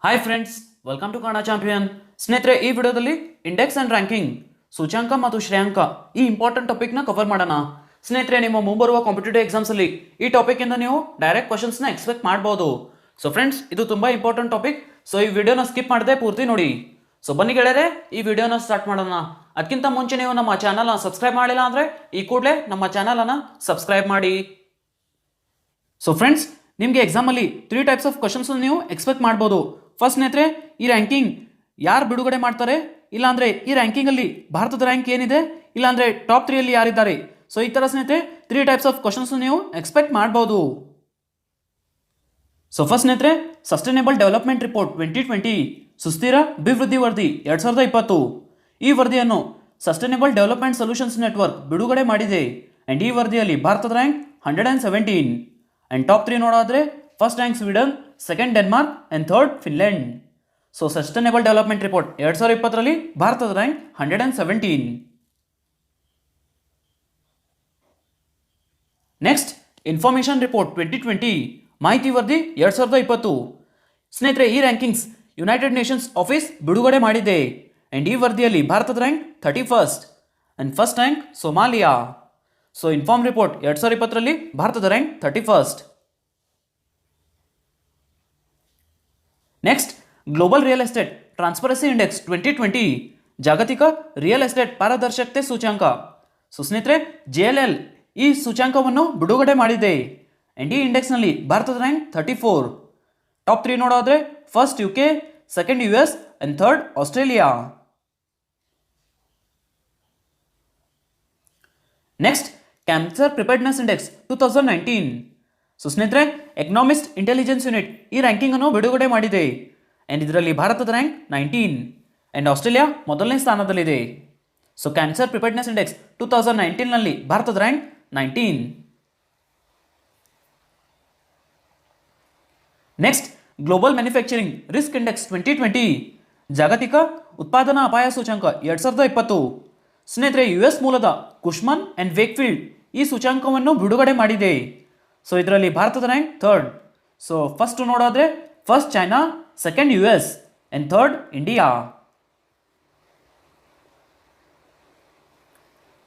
Hi friends, welcome to Kannada champion. ಸ್ನೇಹಿತರೆ, ಈ ವಿಡಿಯೋದಲ್ಲಿ ಇಂಡೆಕ್ಸ್ ಅಂಡ್ ರ್ಯಾಂಕಿಂಗ್, ಸೂಚ್ಯಾಂಕ ಮತ್ತು ಶ್ರೇಯಾಂಕ ಈ ಇಂಪಾರ್ಟೆಂಟ್ ಟಾಪಿಕ್ನ ಕವರ್ ಮಾಡೋಣ. ಸ್ನೇಹಿತರೆ, ನಿಮ್ಮ ಮುಂಬರುವ ಕಾಂಪಿಟೇಟಿವ್ ಎಕ್ಸಾಮ್ಸಲ್ಲಿ ಈ ಟಾಪಿಕ್ಕಿಂದ ನೀವು ಡೈರೆಕ್ಟ್ ಕ್ವಶನ್ಸ್ನ ಎಕ್ಸ್ಪೆಕ್ಟ್ ಮಾಡ್ಬೋದು. ಸೊ ಫ್ರೆಂಡ್ಸ್, ಇದು ತುಂಬ ಇಂಪಾರ್ಟೆಂಟ್ ಟಾಪಿಕ್. ಸೊ ಈ ವಿಡಿಯೋನ ಸ್ಕಿಪ್ ಮಾಡದೆ ಪೂರ್ತಿ ನೋಡಿ. ಸೊ ಬನ್ನಿ ಗೆಳೆಯರೆ, ಈ ವಿಡಿಯೋನ ಸ್ಟಾರ್ಟ್ ಮಾಡೋಣ. ಅದಕ್ಕಿಂತ ಮುಂಚೆ ನೀವು ನಮ್ಮ ಚಾನಲ್ನ ಸಬ್ಸ್ಕ್ರೈಬ್ ಮಾಡಿಲ್ಲ ಅಂದರೆ ಈ ಕೂಡಲೇ ನಮ್ಮ ಚಾನಲನ್ನು ಸಬ್ಸ್ಕ್ರೈಬ್ ಮಾಡಿ. ಸೊ ಫ್ರೆಂಡ್ಸ್, ನಿಮಗೆ ಎಕ್ಸಾಮಲ್ಲಿ 3 ಟೈಪ್ಸ್ ಆಫ್ ಕ್ವಶನ್ಸ್ ನೀವು ಎಕ್ಸ್ಪೆಕ್ಟ್ ಮಾಡ್ಬೋದು. ಫಸ್ಟ್ ಸ್ನೇಹಿತರೆ, ಈ ರ್ಯಾಂಕಿಂಗ್ ಯಾರು ಬಿಡುಗಡೆ ಮಾಡ್ತಾರೆ, ಇಲ್ಲಾಂದರೆ ಈ ರ್ಯಾಂಕಿಂಗಲ್ಲಿ ಭಾರತದ ರ್ಯಾಂಕ್ ಏನಿದೆ, ಇಲ್ಲಾಂದರೆ ಟಾಪ್ 3ಯಲ್ಲಿ ಯಾರಿದ್ದಾರೆ. ಸೊ ಈ ಥರ ಸ್ನೇಹಿತರೆ 3 ಟೈಪ್ಸ್ ಆಫ್ ಕ್ವಶನ್ಸ್ ನೀವು ಎಕ್ಸ್ಪೆಕ್ಟ್ ಮಾಡ್ಬೋದು. ಸೊ ಫಸ್ಟ್ ಸ್ನೇಹಿತರೆ, ಸಸ್ಟೈನೇಬಲ್ ಡೆವಲಪ್ಮೆಂಟ್ ರಿಪೋರ್ಟ್ 2020 ಸುಸ್ಥಿರ ಅಭಿವೃದ್ಧಿ ವರದಿ 2020. ಈ ವರದಿಯನ್ನು ಸಸ್ಟೈನೇಬಲ್ ಡೆವಲಪ್ಮೆಂಟ್ ಸೊಲ್ಯೂಷನ್ಸ್ ನೆಟ್ವರ್ಕ್ ಬಿಡುಗಡೆ ಮಾಡಿದೆ. ಆ್ಯಂಡ್ ಈ ವರದಿಯಲ್ಲಿ ಭಾರತದ ರ್ಯಾಂಕ್ 117. ಆ್ಯಂಡ್ ಟಾಪ್ 3 ನೋಡೋದಾದರೆ first rank Sweden, second Denmark and third Finland. So sustainable development report 2020ರಲ್ಲಿ ಭಾರತದ ರ್ಯಾಂಕ್ 117. ನೆಕ್ಸ್ಟ್, ಇನ್ಫಾರ್ಮೇಷನ್ ರಿಪೋರ್ಟ್ 2020 ಮಾಹಿತಿ ವರದಿ 2020. ಸ್ನೇಹಿತರೆ, ಈ ರ್ಯಾಂಕಿಂಗ್ಸ್ ಯುನೈಟೆಡ್ ನೇಷನ್ಸ್ ಆಫೀಸ್ ಬಿಡುಗಡೆ ಮಾಡಿದೆ. ಆ್ಯಂಡ್ ಈ ವರದಿಯಲ್ಲಿ ಭಾರತದ rank 31st and first rank Somalia. So inform report 2020ರಲ್ಲಿ ಭಾರತದ rank 31st. Next, global real estate transparency index 2020 ಜಾಗತಿಕ ರಿಯಲ್ ಎಸ್ಟೇಟ್ ಪಾರದರ್ಶಕತೆ ಸೂಚ್ಯಾಂಕ. ಸೊ ಸ್ನೇಹಿತರೆ, JLL ಈ ಸೂಚ್ಯಾಂಕವನ್ನು ಬಿಡುಗಡೆ ಮಾಡಿದೆ. ಆ್ಯಂಡ್ ಈ ಇಂಡೆಕ್ಸ್ನಲ್ಲಿ ಭಾರತದ ರ್ಯಾಂಕ್ 34. ಟಾಪ್ 3 ನೋಡೋದ್ರೆ first UK, second US and third Australia. Next, cancer preparedness index 2019. So ಸ್ನೇಹಿತರೆ, ಎಕನಾಮಿಸ್ಟ್ ಇಂಟೆಲಿಜೆನ್ಸ್ ಯೂನಿಟ್ ಈ ರ್ಯಾಂಕಿಂಗನ್ನು ಬಿಡುಗಡೆ ಮಾಡಿದೆ. ಆ್ಯಂಡ್ ಇದರಲ್ಲಿ ಭಾರತದ ರ್ಯಾಂಕ್ 19 ಆ್ಯಂಡ್ ಆಸ್ಟ್ರೇಲಿಯಾ ಮೊದಲನೇ ಸ್ಥಾನದಲ್ಲಿದೆ. ಸೊ ಕ್ಯಾನ್ಸರ್ ಪ್ರಿಪೇರ್ಡ್ನೆಸ್ ಇಂಡೆಕ್ಸ್ 2019ನಲ್ಲಿ ಭಾರತದ rank 19. Next, global manufacturing risk index 2020 ಜಾಗತಿಕ ಉತ್ಪಾದನಾ ಅಪಾಯ ಸೂಚ್ಯಾಂಕ 2020. ಸ್ನೇಹಿತರೆ, US ಮೂಲದ ಕುಶ್ಮನ್ ಆ್ಯಂಡ್ ವೇಕ್ಫೀಲ್ಡ್ ಈ ಸೂಚ್ಯಾಂಕವನ್ನು ಬಿಡುಗಡೆ ಮಾಡಿದೆ. ಸೊ ಇದರಲ್ಲಿ ಭಾರತದ ರ್ಯಾಂಕ್ 3rd. ಸೊ ಫಸ್ಟ್ ನೋಡೋದ್ರೆ first China, second US and third India.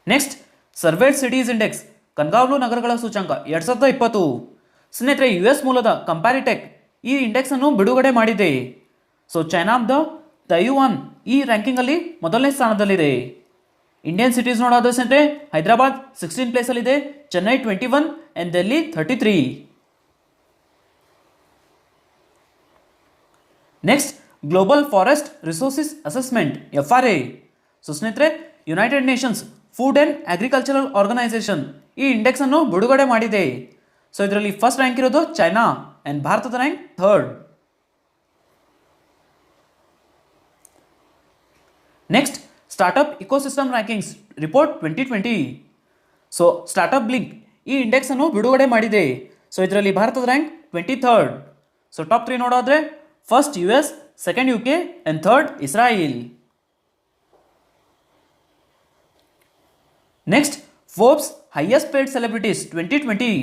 Next, surveilled cities index ಕಣ್ಗಾವಲು ನಗರಗಳ ಸೂಚ್ಯಾಂಕ 2020. ಸ್ನೇಹಿತರೆ, US ಮೂಲದ ಕಂಪ್ಯಾರಿಟೆಕ್ ಈ ಇಂಡೆಕ್ಸ್ ಅನ್ನು ಬಿಡುಗಡೆ ಮಾಡಿದೆ. ಸೊ ಚೈನಾದ ತೈವಾನ್ ಈ ರ್ಯಾಂಕಿಂಗಲ್ಲಿ ಮೊದಲನೇ ಸ್ಥಾನದಲ್ಲಿದೆ. ಇಂಡಿಯನ್ ಸಿಟೀಸ್ ನೋಡೋದು ಸ್ನೇಹಿತರೆ, ಹೈದರಾಬಾದ್ 16 ಪ್ಲೇಸಲ್ಲಿದೆ, Chennai 21 and Delhi 33. Next, global forest resources assessment FRA. So ಸ್ನೇಹಿತರೆ, United Nations Food and Agricultural Organization ಈ ಇಂಡೆಕ್ಸ್ ಅನ್ನು ಬಿಡುಗಡೆ ಮಾಡಿದೆ. ಸೊ ಇದರಲ್ಲಿ ಫಸ್ಟ್ ರ್ಯಾಂಕ್ ಇರೋದು ಚೈನಾ ಆ್ಯಂಡ್ ಭಾರತದ rank 3rd. Next, startup ecosystem rankings report 2020. So StartupBlink ಈ ಇಂಡೆಕ್ಸ್ ಅನ್ನು ಬಿಡುಗಡೆ ಮಾಡಿದೆ. ಸೊ ಇದರಲ್ಲಿ ಭಾರತದ ರ್ಯಾಂಕ್ 23rd. ಸೊ ಟಾಪ್ 3 ನೋಡೋದ್ರೆ first US, second UK and third ಇಸ್ರಾಯಿಲ್. Next, Forbes highest paid celebrities 2020.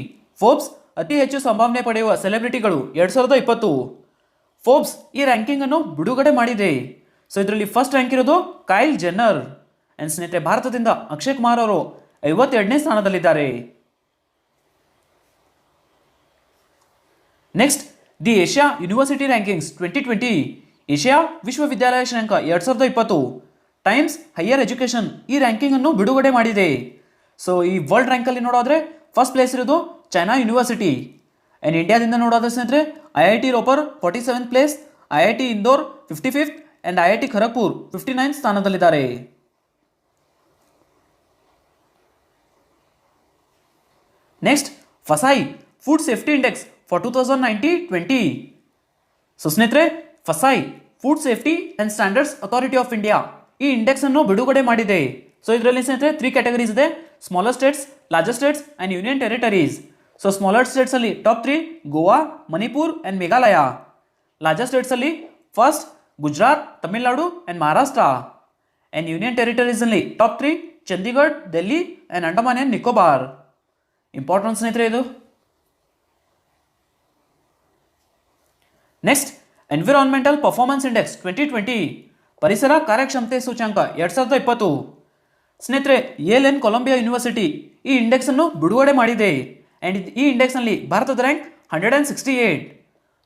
Forbes ಅತಿ ಹೆಚ್ಚು ಸಂಭಾವನೆ ಪಡೆಯುವ ಸೆಲೆಬ್ರಿಟಿಗಳು 2020. ಫೋರ್ಬ್ಸ್ ಈ ರ್ಯಾಂಕಿಂಗ್ ಅನ್ನು ಬಿಡುಗಡೆ ಮಾಡಿದೆ. ಸೊ ಇದರಲ್ಲಿ ಫಸ್ಟ್ ರ್ಯಾಂಕ್ ಇರೋದು ಕೈಲ್ ಜೆನ್ನರ್. ಆ್ಯಂಡ್ ಸ್ನೇಹಿತರೆ, ಭಾರತದಿಂದ ಅಕ್ಷಯ್ ಕುಮಾರ್ ಅವರು 52ನೇ ಸ್ಥಾನದಲ್ಲಿದ್ದಾರೆ. Next, the Asia university rankings 2020 Asia ವಿಶ್ವವಿದ್ಯಾಲಯ ಶ್ರೇಯಾಂಕ 2020. ಟೈಮ್ಸ್ ಹೈಯರ್ ಎಜುಕೇಷನ್ ಈ ರ್ಯಾಂಕಿಂಗ್ ಅನ್ನು ಬಿಡುಗಡೆ ಮಾಡಿದೆ. ಸೊ ಈ ವರ್ಲ್ಡ್ ರ್ಯಾಂಕಲ್ಲಿ ನೋಡೋದ್ರೆ ಫಸ್ಟ್ ಪ್ಲೇಸ್ ಇರೋದು ಚೈನಾ ಯೂನಿವರ್ಸಿಟಿ. ಆ್ಯಂಡ್ ಇಂಡಿಯಾದಿಂದ ನೋಡೋದ್ರೆ ಸ್ನೇಹಿತರೆ, IIT Ropar 47th place, IIT Indore 55th and IIT Kharagpur 59th ಸ್ಥಾನದಲ್ಲಿದ್ದಾರೆ. Next, FSSAI food safety index for 2019-20. So ಸ್ನೇಹಿತರೆ, FSSAI food safety and standards authority of India ಈ ಇಂಡೆಕ್ಸ್ ಅನ್ನು ಬಿಡುಗಡೆ ಮಾಡಿದೆ. ಸೊ ಇದರಲ್ಲಿ ಸ್ನೇಹಿತರೆ 3 ಕ್ಯಾಟಗರೀಸ್ ಇದೆ: smaller states, larger states and union territories. So smaller ಸ್ಟೇಟ್ಸಲ್ಲಿ top 3 Goa, Manipur and Meghalaya. Larger ಸ್ಟೇಟ್ಸಲ್ಲಿ first Gujarat, Tamil Nadu and Maharashtra. And union ಟೆರಿಟರೀಸಲ್ಲಿ top 3 Chandigarh, Delhi and Andaman and Nicobar. Important ಸ್ನೇಹಿತರೆ ಇದು. ನೆಕ್ಸ್ಟ್, ಎನ್ವಿರಾನ್ಮೆಂಟಲ್ ಪರ್ಫಾರ್ಮೆನ್ಸ್ ಇಂಡೆಕ್ಸ್ 2020 ಪರಿಸರ ಕಾರ್ಯಕ್ಷಮತೆ ಸೂಚ್ಯಾಂಕ 2020. ಸ್ನೇಹಿತರೆ ಎಲ್ ಕೊಲಂಬಿಯಾ ಯೂನಿವರ್ಸಿಟಿ ಈ ಇಂಡೆಕ್ಸ್ ಅನ್ನು ಬಿಡುಗಡೆ ಮಾಡಿದೆ ಅಂಡ್ ಈ ಇಂಡೆಕ್ಸ್ ನಲ್ಲಿ ಭಾರತದ ರ್ಯಾಂಕ್ 168.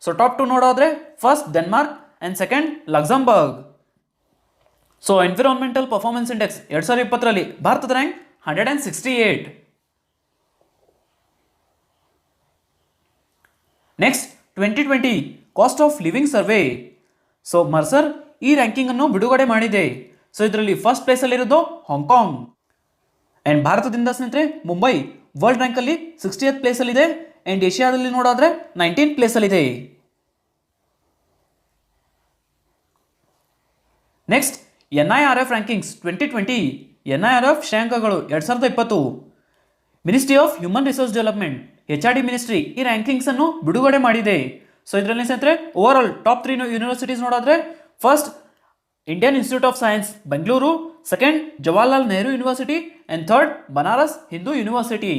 ಸೊ ಟಾಪ್ 2 ನೋಡೋದ್ರೆ first Denmark and second Luxembourg. So environmental performance index 2020ರಲ್ಲಿ ಭಾರತದ rank 168. Next 2020 cost of living survey. So Mercer ಈ ರ್ಯಾಂಕಿಂಗ್ ಅನ್ನು ಬಿಡುಗಡೆ ಮಾಡಿದೆ. ಸೊ ಇದರಲ್ಲಿ ಫಸ್ಟ್ ಪ್ಲೇಸ್ ಅಲ್ಲಿ ಇರೋದು ಹಾಂಗ್ಕಾಂಗ್ ಅಂಡ್ ಭಾರತದಿಂದ ಸ್ನೇಹಿತರೆ ಮುಂಬೈ ವರ್ಲ್ಡ್ ರ್ಯಾಂಕ್ ಅಲ್ಲಿ 60th ಪ್ಲೇಸ್ ಅಲ್ಲಿ ಇದೆ ಅಂಡ್ ಏಷ್ಯಾದಲ್ಲಿ ನೋಡೋದ್ರೆ 19th ಪ್ಲೇಸ್ ಅಲ್ಲಿ ಇದೆ. Next NIRF rankings 2020 NIRF ಶ್ರೇಯಾಂಕಗಳು 2020. Ministry of human resource development HRD ministry ಈ ರ್ಯಾಂಕಿಂಗ್ಸ್ ಅನ್ನು ಬಿಡುಗಡೆ ಮಾಡಿದೆ. ಸೊ ಇದರಲ್ಲಿ ಸ್ನೇಹಿತರೆ ಓವರ್ ಆಲ್ ಟಾಪ್ 3 ಯೂನಿವರ್ಸಿಟೀಸ್ ನೋಡಿದ್ರೆ first Indian institute of science Bengaluru, second Jawaharlal Nehru university and third Banaras Hindu university.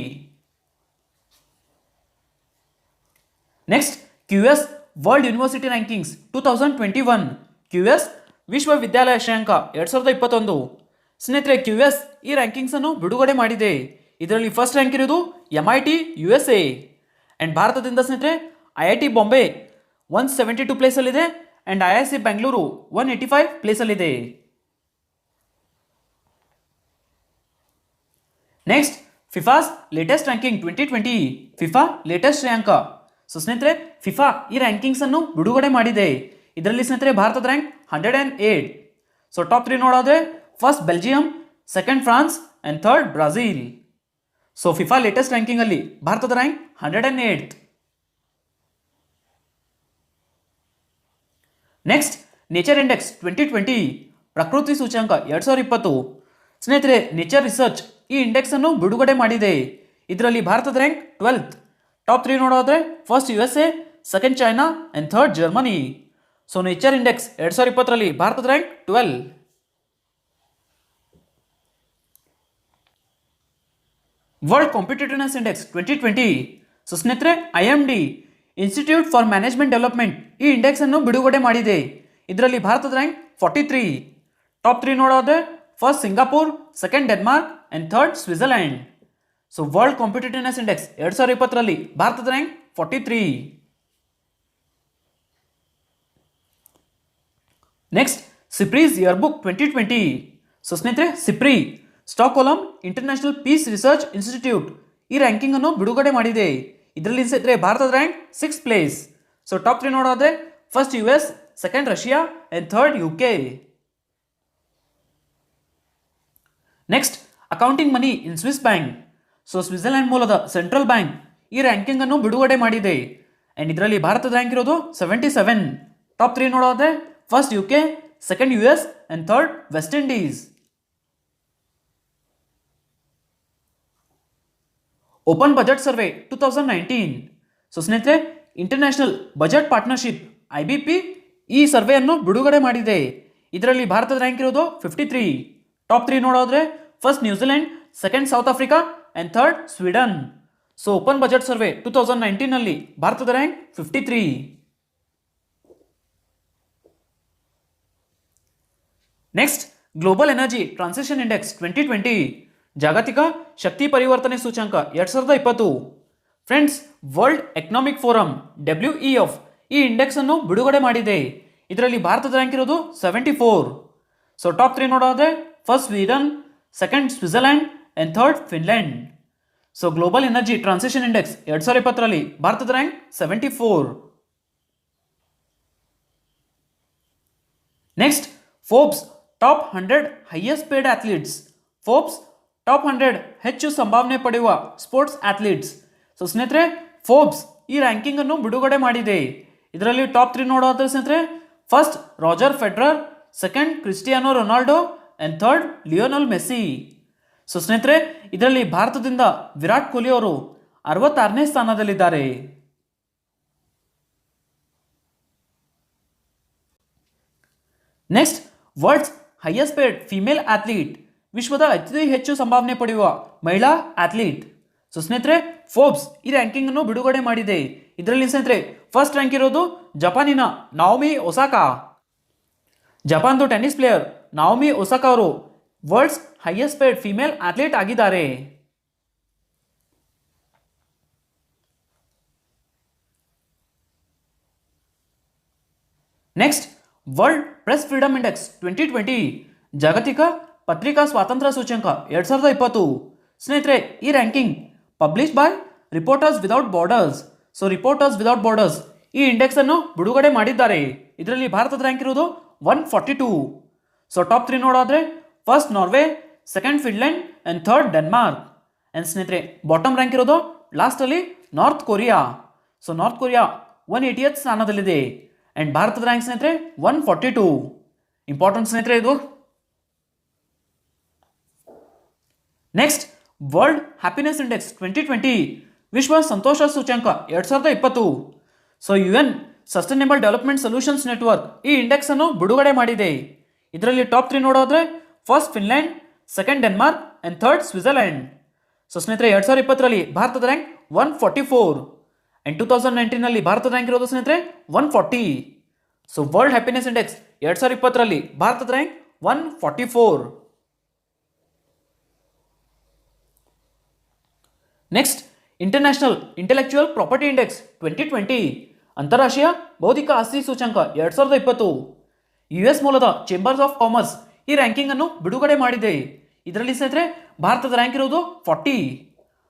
Next QS world university rankings 2021. QS ವಿಶ್ವವಿದ್ಯಾಲಯ ಶ್ರೇಯಾಂಕ 2021. ಸ್ನೇಹಿತರೆ QS ಈ ರ್ಯಾಂಕಿಂಗ್ಸ್ ಅನ್ನು ಬಿಡುಗಡೆ ಮಾಡಿದೆ. ಇದರಲ್ಲಿ ಫಸ್ಟ್ ರ್ಯಾಂಕ್ ಇರೋದು MIT USA ಅಂಡ್ ಭಾರತದಿಂದ ಸ್ನೇಹಿತರೆ IIT ಬಾಂಬೆ 172 ಪ್ಲೇಸ್ ಅಲ್ಲಿದೆ ಅಂಡ್ IIC ಬೆಂಗಳೂರು 185 ಪ್ಲೇಸ್ ಅಲ್ಲಿದೆ. Next FIFA's latest ranking 2020 FIFA latest ಶ್ರೇಯಾಂಕ. ಸೊ ಸ್ನೇಹಿತರೆ ಫಿಫಾ ಈ ರ್ಯಾಂಕಿಂಗ್ಸ್ ಅನ್ನು ಬಿಡುಗಡೆ ಮಾಡಿದೆ. ಇದರಲ್ಲಿ ಸ್ನೇಹಿತರೆ ಭಾರತದ ರ್ಯಾಂಕ್ 108. ಸೊ ಟಾಪ್ 3 ನೋಡೋದ್ರೆ first Belgium, second France and third Brazil. So FIFA latest ranking ಅಲ್ಲಿ ಭಾರತದ ರ್ಯಾಂಕ್ 108. ನೆಕ್ಸ್ಟ್ ನೇಚರ್ ಇಂಡೆಕ್ಸ್ 2020 ಪ್ರಕೃತಿ ಸೂಚ್ಯಾಂಕ 2020. ಸ್ನೇಹಿತರೆ ನೇಚರ್ ರಿಸರ್ಚ್ ಈ ಇಂಡೆಕ್ಸ್ ಅನ್ನು ಬಿಡುಗಡೆ ಮಾಡಿದೆ. ಇದರಲ್ಲಿ ಭಾರತದ ರ್ಯಾಂಕ್ 12th. ಟಾಪ್ 3 ನೋಡೋದ್ರೆ first USA, second China and third Germany. So nature index 2020ರಲ್ಲಿ ಭಾರತದ rank 12. World competitiveness index 2020. So ಸ್ನೇಹಿತರೆ IMD institute for management development ಈ ಇಂಡೆಕ್ಸ್ ಅನ್ನು ಬಿಡುಗಡೆ ಮಾಡಿದೆ. ಇದರಲ್ಲಿ ಭಾರತದ ರ್ಯಾಂಕ್ 43. ಟಾಪ್ 3 ನೋಡೋದ್ರೆ first Singapore, second Denmark and third Switzerland. So world competitiveness index 2020ರಲ್ಲಿ ಭಾರತದ rank 43. Next SIPRI's yearbook 2020. So ಸ್ನೇಹಿತರೆ SIPRI Stockholm international piece research institute ಈ ರ್ಯಾಂಕಿಂಗ್ ಅನ್ನು ಬಿಡುಗಡೆ ಮಾಡಿದೆ. ಇದರಲ್ಲಿ ಸ್ನೇಹಿತರೆ ಭಾರತದ rank 6th place. So top 3 ನೋಡೋದ್ರೆ first US, second Russia and third UK. Next accounting money in Swiss bank. So Switzerland ಮೂಲದ ಸೆಂಟ್ರಲ್ ಬ್ಯಾಂಕ್ ಈ ರ್ಯಾಂಕಿಂಗ್ ಅನ್ನು ಬಿಡುಗಡೆ ಮಾಡಿದೆ ಅಂಡ್ ಇದರಲ್ಲಿ ಭಾರತದ ರ್ಯಾಂಕ್ ಇರೋದು 77. ಟಾಪ್ 3 ನೋಡೋದ್ರೆ first UK, second US and third West Indies. Open budget survey 2019. So ಸ್ನೇಹಿತರೆ ಇಂಟರ್ನ್ಯಾಷನಲ್ ಬಜೆಟ್ ಪಾರ್ಟ್ನರ್ಶಿಪ್ IBP ಈ ಸರ್ವೆಯನ್ನು ಬಿಡುಗಡೆ ಮಾಡಿದೆ. ಇದರಲ್ಲಿ ಭಾರತದ ರ್ಯಾಂಕ್ ಇರೋದು 53. ಟಾಪ್ 3 ನೋಡೋದ್ರೆ first New Zealand, second South Africa and third Sweden. So open budget survey 2019 ನಲ್ಲಿ ಭಾರತದ rank 53. Next global energy transition index 2020 ಜಾಗತಿಕ ಶಕ್ತಿ ಪರಿವರ್ತನೆ ಸೂಚ್ಯಾಂಕ 2020. Friends World economic Forum WEF ಈ ಇಂಡೆಕ್ಸ್ ಅನ್ನು ಬಿಡುಗಡೆ ಮಾಡಿದೆ. ಇದರಲ್ಲಿ ಭಾರತದ ರ್ಯಾಂಕ್ ಇರೋದು 74. ಸೊ ಟಾಪ್ 3 ನೋಡೋದ್ರೆ first Sweden, second Switzerland and third Finland. So global energy transition index 2020ರಲ್ಲಿ ಭಾರತದ rank 74. Next Forbes top 100 highest paid athletes. Forbes top 100 ಹೆಚ್ಚು ಸಂಭಾವನೆ ಪಡೆಯುವ ಸ್ಪೋರ್ಟ್ಸ್ ಅಥ್ಲೀಟ್ಸ್. ಸೊ ಸ್ನೇಹಿತರೆ ಫೋರ್ಬ್ಸ್ ಈ ರ್ಯಾಂಕಿಂಗ್ ಅನ್ನು ಬಿಡುಗಡೆ ಮಾಡಿದೆ. ಇದರಲ್ಲಿ ಟಾಪ್ 3 ನೋಡೋದ್ರೆ ಸ್ನೇಹಿತರೆ first Roger Federer, second Cristiano Ronaldo and third Lionel Messi. So ಸ್ನೇಹಿತರೆ ಇದರಲ್ಲಿ ಭಾರತದಿಂದ ವಿರಾಟ್ ಕೊಹ್ಲಿ ಅವರು 66ನೇ ಸ್ಥಾನದಲ್ಲಿದ್ದಾರೆ. Next world's highest paid female athlete ವಿಶ್ವದ ಅತಿ ಹೆಚ್ಚು ಸಂಭಾವನೆ ಪಡೆಯುವ ಮಹಿಳಾ ಅಥ್ಲೀಟ್. ಸೊ ಸ್ನೇಹಿತರೆ ಫೋರ್ಬ್ಸ್ ಈ ರ್ಯಾಂಕಿಂಗ್ ಅನ್ನು ಬಿಡುಗಡೆ ಮಾಡಿದೆ. ಇದರಲ್ಲಿ ಸ್ನೇಹಿತರೆ ಫಸ್ಟ್ ರ್ಯಾಂಕ್ ಇರೋದು ಜಪಾನಿನ ನಾವೋಮಿ ಒಸಾಕಾ. ಜಪಾನ್ದು ಟೆನ್ನಿಸ್ ಪ್ಲೇಯರ್ ನಾವೋಮಿ ಒಸಾಕಾ ಅವರು world's highest paid female athlete ಆಗಿದ್ದಾರೆ. Next, world press freedom index 2020 ಜಾಗತಿಕ ಪತ್ರಿಕಾ ಸ್ವಾತಂತ್ರ್ಯ ಸೂಚ್ಯಂಕ 2020. ಸ್ನೇಹಿತರೆ, ಈ ranking publish by reporters without borders. So reporters without borders ಈ ಇಂಡೆಕ್ಸ್ ಅನ್ನು ಬಿಡುಗಡೆ ಮಾಡಿದ್ದಾರೆ. ಇದರಲ್ಲಿ ಭಾರತದ ರ್ಯಾಂಕ್ ಇರೋದು 142. ಸೊ ಟಾಪ್ 3 ನೋಡೋದ್ರೆ first Norway, second Finland and third Denmark. And ಸ್ನೇಹಿತರೆ ಬಾಟಮ್ ರ್ಯಾಂಕ್ ಇರೋದು ಲಾಸ್ಟ್ ಅಲ್ಲಿ north Korea. So north Korea 180th ಸ್ಥಾನದಲ್ಲಿದೆ. ಅಂಡ್ ಭಾರತದ ರ್ಯಾಂಕ್ ಸ್ನೇಹಿತರೆ 142. ಇಂಪಾರ್ಟೆಂಟ್ ಸ್ನೇಹಿತರೆ ಇದು. ನೆಕ್ಸ್ಟ್, ವರ್ಲ್ಡ್ ಹ್ಯಾಪಿನೆಸ್ ಇಂಡೆಕ್ಸ್ 2020 ವಿಶ್ವ ಸಂತೋಷ ಸೂಚ್ಯಂಕ 2020. So UN sustainable development solutions network ಈ ಇಂಡೆಕ್ಸ್ ಅನ್ನು ಬಿಡುಗಡೆ ಮಾಡಿದೆ. ಇದರಲ್ಲಿ ಟಾಪ್ 3 ನೋಡೋದ್ರೆ first Finland, second Denmark and third Switzerland. So ಸ್ನೇಹಿತರೆ 2020ರಲ್ಲಿ ಭಾರತದ ರ್ಯಾಂಕ್ 144 ಅಂಡ್ 2019ನಲ್ಲಿ ಭಾರತದ ರ್ಯಾಂಕ್ ಇರೋದು ಸ್ನೇಹಿತರೆ 140. ಸೊ ವರ್ಲ್ಡ್ ಹ್ಯಾಪಿನೆಸ್ ಇಂಡೆಕ್ಸ್ 2020ರಲ್ಲಿ ಭಾರತದ rank 144. Next, international intellectual property index 2020 ಅಂತಾರಾಷ್ಟ್ರೀಯ ಬೌದ್ಧಿಕ ಆಸ್ತಿ ಸೂಚ್ಯಂಕ 2020. US ಮೂಲದ ಚೇಂಬರ್ಸ್ ಆಫ್ ಕಾಮರ್ಸ್ ಈ ರ್ಯಾಂಕಿಂಗ್ ಅನ್ನು ಬಿಡುಗಡೆ ಮಾಡಿದೆ. ಇದರಲ್ಲಿ ಸ್ನೇಹಿತರೆ ಭಾರತದ ರ್ಯಾಂಕ್ ಇರೋದು 40.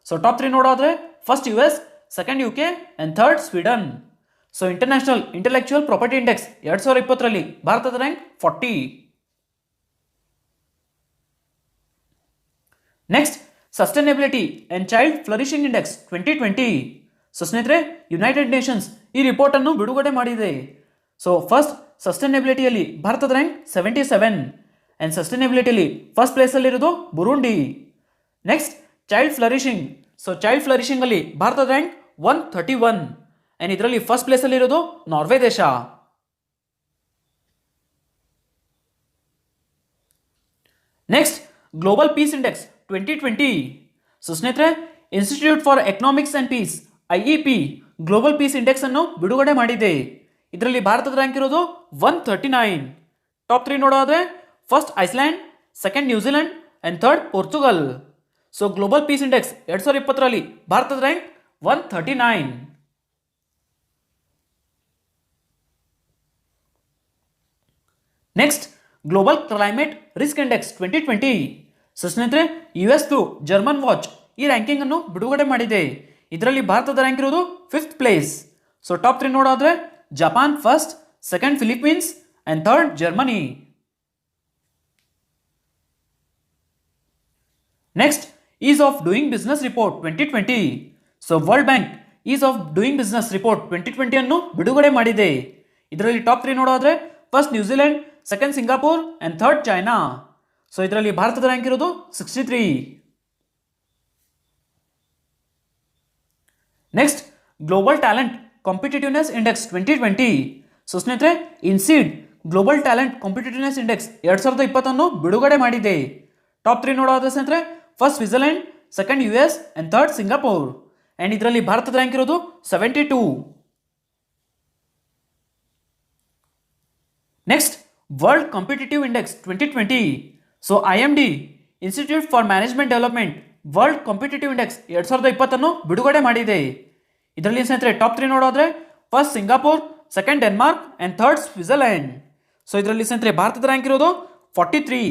ಸೊ ಟಾಪ್ 3 ನೋಡೋದ್ರೆ first US, second UK and third Sweden. So international intellectual property index 2020ರಲ್ಲಿ ಭಾರತದ rank 40. Next, sustainability and child flourishing index 2020. So ಸ್ನೇಹಿತರೆ ಯುನೈಟೆಡ್ ನೇಷನ್ಸ್ ಈ ರಿಪೋರ್ಟ್ ಅನ್ನು ಬಿಡುಗಡೆ ಮಾಡಿದೆ. ಸೊ ಫಸ್ಟ್ ಸಸ್ಟೈನಬಿಲಿಟಿಯಲ್ಲಿ ಭಾರತದ ರ್ಯಾಂಕ್ 77 ಅಂಡ್ ಸಸ್ಟೈನಬಿಲಿಟಿಯಲ್ಲಿ ಫಸ್ಟ್ ಪ್ಲೇಸ್ ಅಲ್ಲಿ ಇರೋದು Burundi. Next, child flourishing. So child flourishing ಅಲ್ಲಿ ಭಾರತದ ರ್ಯಾಂಕ್ 131 ಅಂಡ್ ಇದರಲ್ಲಿ ಫಸ್ಟ್ ಪ್ಲೇಸ್ ಅಲ್ಲಿ ಇರೋದು ನಾರ್ವೆ ದೇಶ. Next, global peace index 2020. So ಸ್ನೇಹಿತರೆ institute for economics and peace IEP global peace index ಅನ್ನು ಬಿಡುಗಡೆ ಮಾಡಿದೆ. ಇದರಲ್ಲಿ ಭಾರತದ ರ್ಯಾಂಕ್ ಇರೋದು 139. ಟಾಪ್ 3 ನೋಡೋದ್ರೆ first Iceland, second New Zealand and third Portugal. So global peace index 2020ರಲ್ಲಿ ಭಾರತದ rank 139. Next, global climate risk index 2020. So ಸ್ನೇಹಿತರೆ US ಜರ್ಮನ್ ವಾಚ್ ಈ ರ್ಯಾಂಕಿಂಗ್ ಅನ್ನು ಬಿಡುಗಡೆ ಮಾಡಿದೆ. ಇದರಲ್ಲಿ ಭಾರತದ ರ್ಯಾಂಕ್ ಇರೋದು 5th ಪ್ಲೇಸ್. ಸೊ ಟಾಪ್ 3 ನೋಡೋದ್ರೆ Japan first, second Philippines and third Germany. Next, ease of doing business report 2020. So world bank ease of doing business report 2020 ಅನ್ನು ಬಿಡುಗಡೆ ಮಾಡಿದೆ. ಇದರಲ್ಲಿ ಟಾಪ್ 3 ನೋಡೋದ್ರೆ first New Zealand, second Singapore and third China. So ಇದರಲ್ಲಿ ಭಾರತದ rank ಇರೋದು 63. Next, global talent competitiveness index 2020. So ಸ್ನೇಹಿತರೆ INSEAD global talent competitiveness index 2020 ಅನ್ನು ಬಿಡುಗಡೆ ಮಾಡಿದೆ. ಟಾಪ್ 3 ನೋಡೋದ್ರೆ ಸ್ನೇಹಿತರೆ first Switzerland, second US and third Singapore and ಇದರಲ್ಲಿ ಭಾರತದ ರ್ಯಾಂಕ್ ಇರೋದು 72. Next, world competitive index 2020. So IMD institute for management development world competitive index 2020 ಅನ್ನು ಬಿಡುಗಡೆ ಮಾಡಿದೆ. ಇದರಲ್ಲಿ ಸ್ನೇಹಿತರೆ ಟಾಪ್ 3 ನೋಡೋದ್ರೆ first Singapore, second Denmark and third Switzerland. So ಇದರಲ್ಲಿ ಸ್ನೇಹಿತರೆ ಭಾರತದ ರ್ಯಾಂಕ್ ಇರೋದು 43.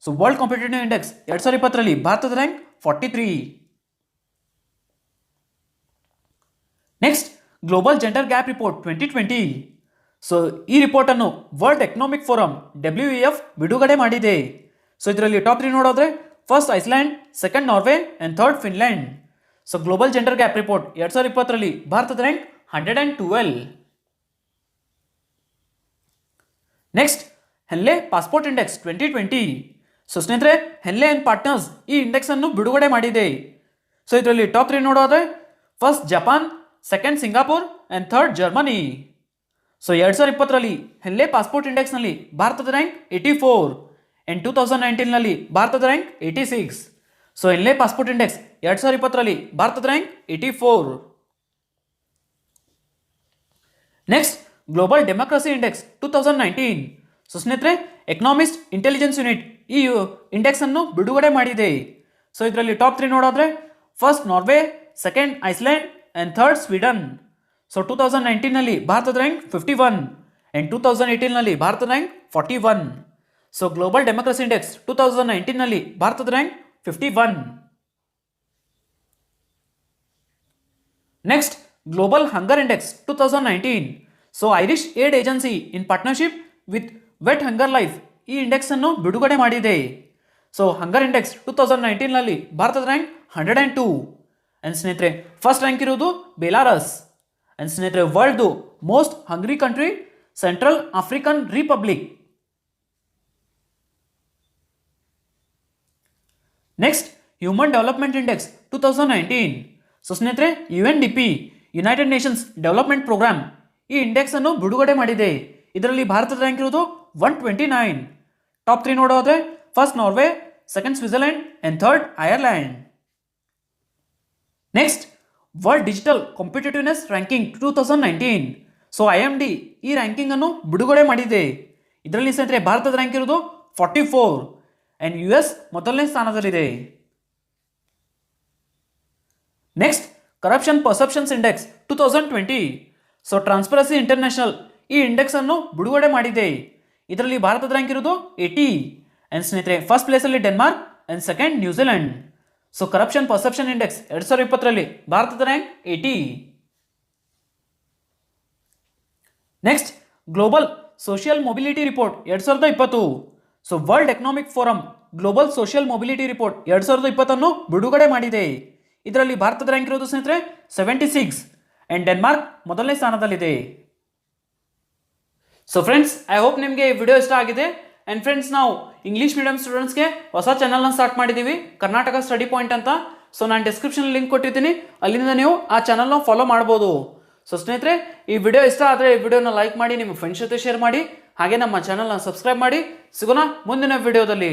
ಸೊ ವರ್ಲ್ಡ್ ಕಾಂಪಿಟೇಟಿವ್ ಇಂಡೆಕ್ಸ್ 2020ರಲ್ಲಿ ಭಾರತದ rank 43. Next, global gender gap report 2020. So ಈ ರಿಪೋರ್ಟ್ ಅನ್ನು ವರ್ಲ್ಡ್ ಎಕನಾಮಿಕ್ ಫೋರಂ WEF ಬಿಡುಗಡೆ ಮಾಡಿದೆ. ಸೊ ಇದರಲ್ಲಿ ಟಾಪ್ 3 ನೋಡೋದ್ರೆ first Iceland, second Norway and third Finland. So global gender gap report 2020ರಲ್ಲಿ ಭಾರತದ rank 112. Next, Henley passport index 2020. So ಸ್ನೇಹಿತರೆ Henley and partners ಈ ಇಂಡೆಕ್ಸ್ ಅನ್ನು ಬಿಡುಗಡೆ ಮಾಡಿದೆ. ಸೊ ಇದರಲ್ಲಿ ಟಾಪ್ 3 ನೋಡೋದ್ರೆ first Japan, second Singapore and third Germany. So 2020ರಲ್ಲಿ ಹೆನ್ಲೆ ಪಾಸ್ಪೋರ್ಟ್ ಇಂಡೆಕ್ಸ್ನಲ್ಲಿ ಭಾರತದ ರ್ಯಾಂಕ್ 84 ಅಂಡ್ 2019ನಲ್ಲಿ ಭಾರತದ rank 86. So Henley passport index 2020ರಲ್ಲಿ ಭಾರತದ rank 84. Next global democracy index 2019. So ಸ್ನೇಹಿತರೆ ಎಕನಾಮಿಸ್ಟ್ ಇಂಟೆಲಿಜೆನ್ಸ್ ಯೂನಿಟ್ ಈ ಇಂಡೆಕ್ಸ್ ಅನ್ನು ಬಿಡುಗಡೆ ಮಾಡಿದೆ. ಸೊ ಇದರಲ್ಲಿ ಟಾಪ್ 3 ನೋಡೋದ್ರೆ first Norway, second Iceland and third Sweden. So 2019ನಲ್ಲಿ ಭಾರತದ ರ್ಯಾಂಕ್ 51 ಆ್ಯಂಡ್ 2018ನಲ್ಲಿ ಭಾರತದ rank 41. So global democracy index 2019ನಲ್ಲಿ ಭಾರತದ rank 51. Next global hunger index 2019. So Irish aid agency in partnership with Welt hunger life ಈ index ಅನ್ನು ಬಿಡುಗಡೆ ಮಾಡಿದೆ. ಸೊ ಹಂಗರ್ ಇಂಡೆಕ್ಸ್ 2019ನಲ್ಲಿ ಭಾರತದ ರ್ಯಾಂಕ್ 102. ಆ್ಯಂಡ್ ಸ್ನೇಹಿತರೆ ಫಸ್ಟ್ ರ್ಯಾಂಕ್ ಇರುವುದು ಬೆಲಾರಸ್. ಆ್ಯಂಡ್ ಸ್ನೇಹಿತರೆ ವರ್ಲ್ಡ್ದು most hungry country Central African Republic. Next human development index 2019. So ಸ್ನೇಹಿತರೆ UNDP United Nations development programme ಈ ಇಂಡೆಕ್ಸ್ ಅನ್ನು ಬಿಡುಗಡೆ ಮಾಡಿದೆ. ಇದರಲ್ಲಿ ಭಾರತದ ರ್ಯಾಂಕ್ ಇರುವುದು 129. ಟಾಪ್ 3 ನೋಡೋದ್ರೆ first Norway, second Switzerland and third Ireland. Next world digital competitiveness ranking 2019. So IMD ಈ ರ್ಯಾಂಕಿಂಗ್ ಅನ್ನು ಬಿಡುಗಡೆ ಮಾಡಿದೆ. ಇದರಲ್ಲಿ ಸ್ನೇಹಿತರೆ ಭಾರತದ ರ್ಯಾಂಕ್ ಇರುವುದು 44 ಆ್ಯಂಡ್ US ಮೊದಲನೇ ಸ್ಥಾನದಲ್ಲಿದೆ. Next corruption perceptions index 2020. So transparency international ಈ ಇಂಡೆಕ್ಸ್ ಅನ್ನು ಬಿಡುಗಡೆ ಮಾಡಿದೆ. ಇದರಲ್ಲಿ ಭಾರತದ ರ್ಯಾಂಕ್ ಇರುವುದು 80 ಆ್ಯಂಡ್ ಸ್ನೇಹಿತರೆ ಫಸ್ಟ್ ಪ್ಲೇಸಲ್ಲಿ Denmark and second New Zealand. So corruption perception index 2020ರಲ್ಲಿ ಭಾರತದ rank 80. Next global social mobility report 2020. So world economic forum global social mobility report 2020 ಅನ್ನು ಬಿಡುಗಡೆ ಮಾಡಿದೆ. ಇದರಲ್ಲಿ ಭಾರತದ ರ್ಯಾಂಕ್ ಇರೋದು ಸ್ನೇಹಿತರೆ 76 ಆ್ಯಂಡ್ ಡೆನ್ಮಾರ್ಕ್ ಮೊದಲನೇ ಸ್ಥಾನದಲ್ಲಿದೆ. ಸೊ ಫ್ರೆಂಡ್ಸ್ ಐ ಹೋಪ್ ನಿಮಗೆ ಈ ವಿಡಿಯೋ ಇಷ್ಟ ಆಗಿದೆ. ಆ್ಯಂಡ್ ಫ್ರೆಂಡ್ಸ್ ನಾವು ಇಂಗ್ಲೀಷ್ ಮೀಡಿಯಂ ಸ್ಟೂಡೆಂಟ್ಸ್ಗೆ ಹೊಸ ಚಾನಲ್ನ ಸ್ಟಾರ್ಟ್ ಮಾಡಿದ್ದೀವಿ, ಕರ್ನಾಟಕ ಸ್ಟಡಿ ಪಾಯಿಂಟ್ ಅಂತ. ಸೊ ನಾನು ಡಿಸ್ಕ್ರಿಪ್ಷನ್ ಲಿಂಕ್ ಕೊಟ್ಟಿದ್ದೀನಿ, ಅಲ್ಲಿಂದ ನೀವು ಆ ಚಾನಲ್ನ ಫಾಲೋ ಮಾಡ್ಬೋದು. ಸೊ ಸ್ನೇಹಿತರೆ ಈ ವಿಡಿಯೋ ಇಷ್ಟ ಆದರೆ ಈ ವಿಡಿಯೋನ ಲೈಕ್ ಮಾಡಿ, ನಿಮ್ಮ ಫ್ರೆಂಡ್ಸ್ ಜೊತೆ ಶೇರ್ ಮಾಡಿ, ಹಾಗೆ ನಮ್ಮ ಚಾನಲ್ನ ಸಬ್ಸ್ಕ್ರೈಬ್ ಮಾಡಿ. ಸಿಗೋಣ ಮುಂದಿನ ವಿಡಿಯೋದಲ್ಲಿ.